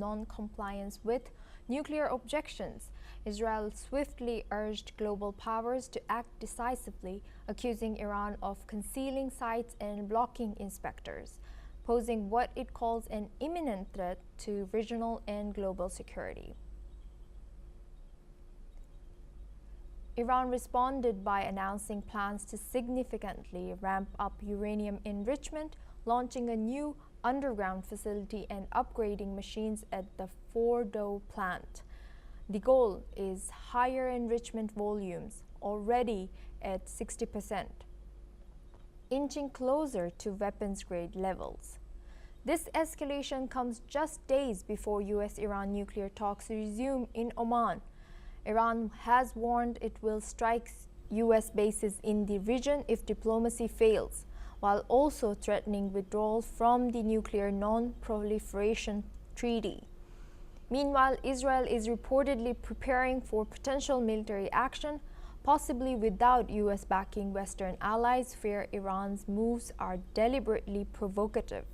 non-compliance with nuclear objections, Israel swiftly urged global powers to act decisively, accusing Iran of concealing sites and blocking inspectors, posing what it calls an imminent threat to regional and global security. Iran responded by announcing plans to significantly ramp up uranium enrichment, launching a new underground facility and upgrading machines at the Fordow plant. The goal is higher enrichment volumes, already at 60%, inching closer to weapons-grade levels. This escalation comes just days before US-Iran nuclear talks resume in Oman. Iran has warned it will strike US bases in the region if diplomacy fails, while also threatening withdrawal from the Nuclear Non-Proliferation Treaty. Meanwhile, Israel is reportedly preparing for potential military action, possibly without US backing. Western allies fear Iran's moves are deliberately provocative,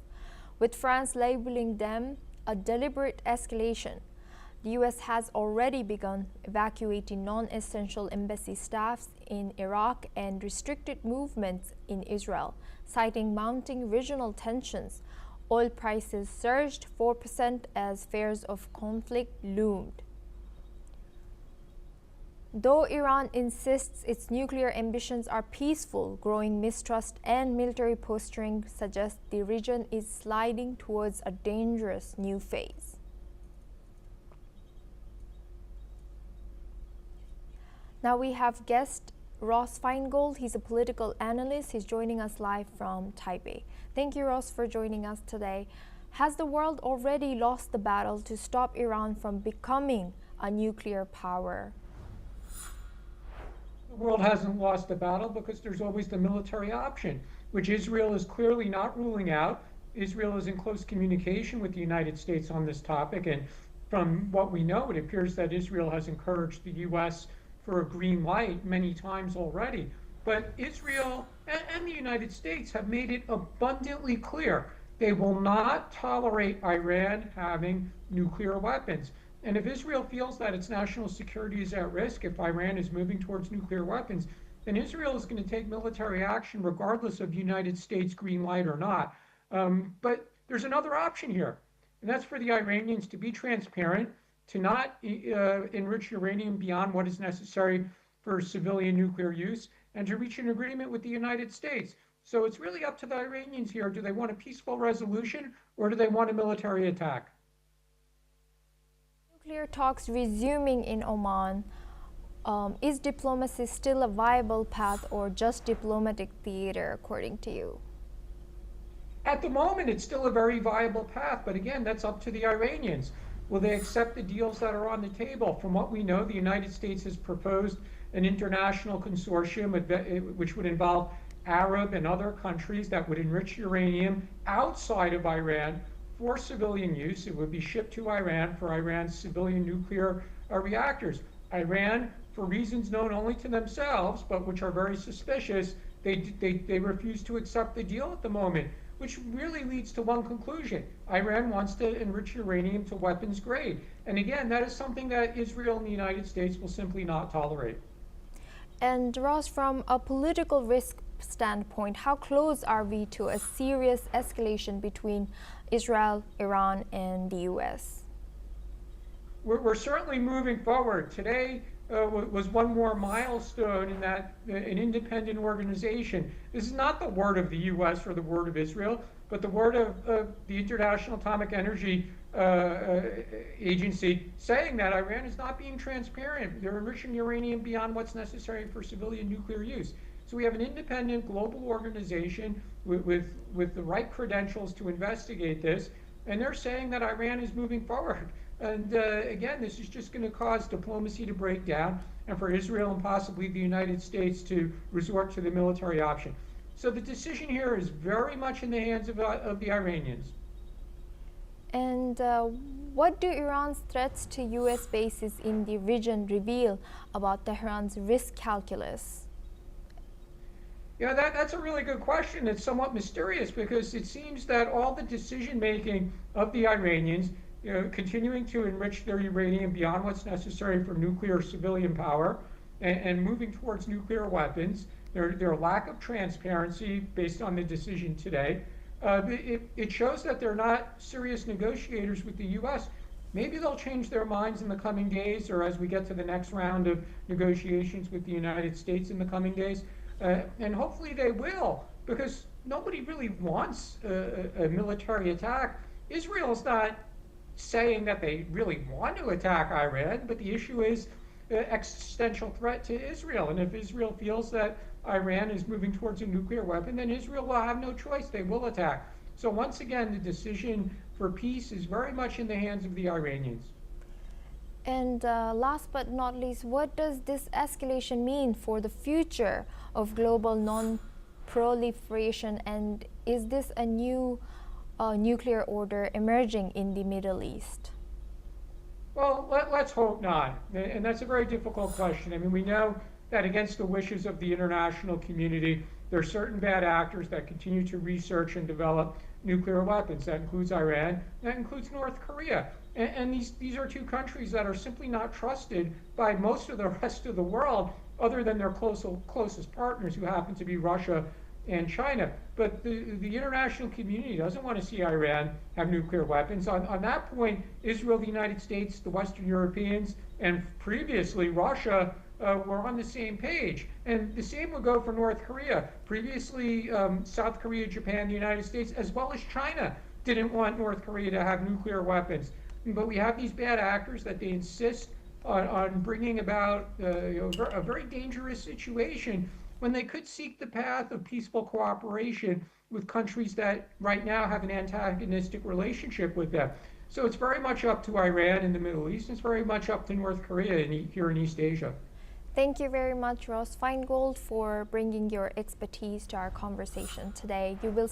with France labeling them a deliberate escalation. The US has already begun evacuating non-essential embassy staffs in Iraq and restricted movements in Israel, citing mounting regional tensions. Oil prices surged 4% as fears of conflict loomed. Though Iran insists its nuclear ambitions are peaceful, growing mistrust and military posturing suggest the region is sliding towards a dangerous new phase. Now we have guest Ross Feingold. He's a political analyst. He's joining us live from Taipei. Thank you, Ross, for joining us today. Has the world already lost the battle to stop Iran from becoming a nuclear power? The world hasn't lost the battle because there's always the military option, which Israel is clearly not ruling out. Israel is in close communication with the United States on this topic, and from what we know, it appears that Israel has encouraged the U.S. for a green light many times already. But Israel and the United States have made it abundantly clear they will not tolerate Iran having nuclear weapons. And if Israel feels that its national security is at risk, if Iran is moving towards nuclear weapons, then Israel is going to take military action regardless of United States green light or not. But there's another option here, and that's for the Iranians to be transparent, to not enrich uranium beyond what is necessary for civilian nuclear use, and to reach an agreement with the United States. So it's really up to the Iranians here. Do they want a peaceful resolution, or do they want a military attack? Nuclear talks resuming in Oman. Is diplomacy still a viable path or just diplomatic theater, according to you? At the moment, it's still a very viable path, but again, that's up to the Iranians. Will they accept the deals that are on the table? From what we know, the United States has proposed an international consortium which would involve Arab and other countries that would enrich uranium outside of Iran for civilian use. It would be shipped to Iran for Iran's civilian nuclear reactors. Iran, for reasons known only to themselves, but which are very suspicious, they refuse to accept the deal at the moment, which really leads to one conclusion. Iran wants to enrich uranium to weapons grade. And again, that is something that Israel and the United States will simply not tolerate. And Ross, from a political risk standpoint, how close are we to a serious escalation between Israel, Iran, and the US? We're certainly moving forward. Today was one more milestone in that an independent organization. This is not the word of the US or the word of Israel, but the word of the International Atomic Energy Agency saying that Iran is not being transparent. They're enriching uranium beyond what's necessary for civilian nuclear use. So we have an independent global organization with the right credentials to investigate this, and they're saying that Iran is moving forward. And again, this is just going to cause diplomacy to break down, and for Israel and possibly the United States to resort to the military option. So the decision here is very much in the hands of the Iranians. And what do Iran's threats to US bases in the region reveal about Tehran's risk calculus? Yeah, that's a really good question. It's somewhat mysterious because it seems that all the decision making of the Iranians continuing to enrich their uranium beyond what's necessary for nuclear civilian power and moving towards nuclear weapons, their lack of transparency based on the decision today, it shows that they're not serious negotiators with the U.S. Maybe they'll change their minds in the coming days, or as we get to the next round of negotiations with the United States in the coming days. And hopefully they will, because nobody really wants a military attack. Israel's not saying that they really want to attack Iran, but the issue is existential threat to Israel. And if Israel feels that Iran is moving towards a nuclear weapon, then Israel will have no choice. They will attack. So once again, the decision for peace is very much in the hands of the Iranians. And last but not least, what does this escalation mean for the future of global non-proliferation, and is this a new nuclear order emerging in the Middle East? Well, let's hope not. And that's a very difficult question. I mean, we know that against the wishes of the international community, there are certain bad actors that continue to research and develop nuclear weapons. That includes Iran, that includes North Korea. And these are two countries that are simply not trusted by most of the rest of the world, other than their closest partners, who happen to be Russia and China. But the international community doesn't want to see Iran have nuclear weapons. On that point, Israel, the United States, the Western Europeans, and previously Russia were on the same page. And the same would go for North Korea. Previously, South Korea, Japan, the United States, as well as China, didn't want North Korea to have nuclear weapons. But we have these bad actors that they insist on bringing about a very dangerous situation, when they could seek the path of peaceful cooperation with countries that right now have an antagonistic relationship with them. So it's very much up to Iran in the Middle East. It's very much up to North Korea here in East Asia. Thank you very much, Ross Feingold, for bringing your expertise to our conversation today. You will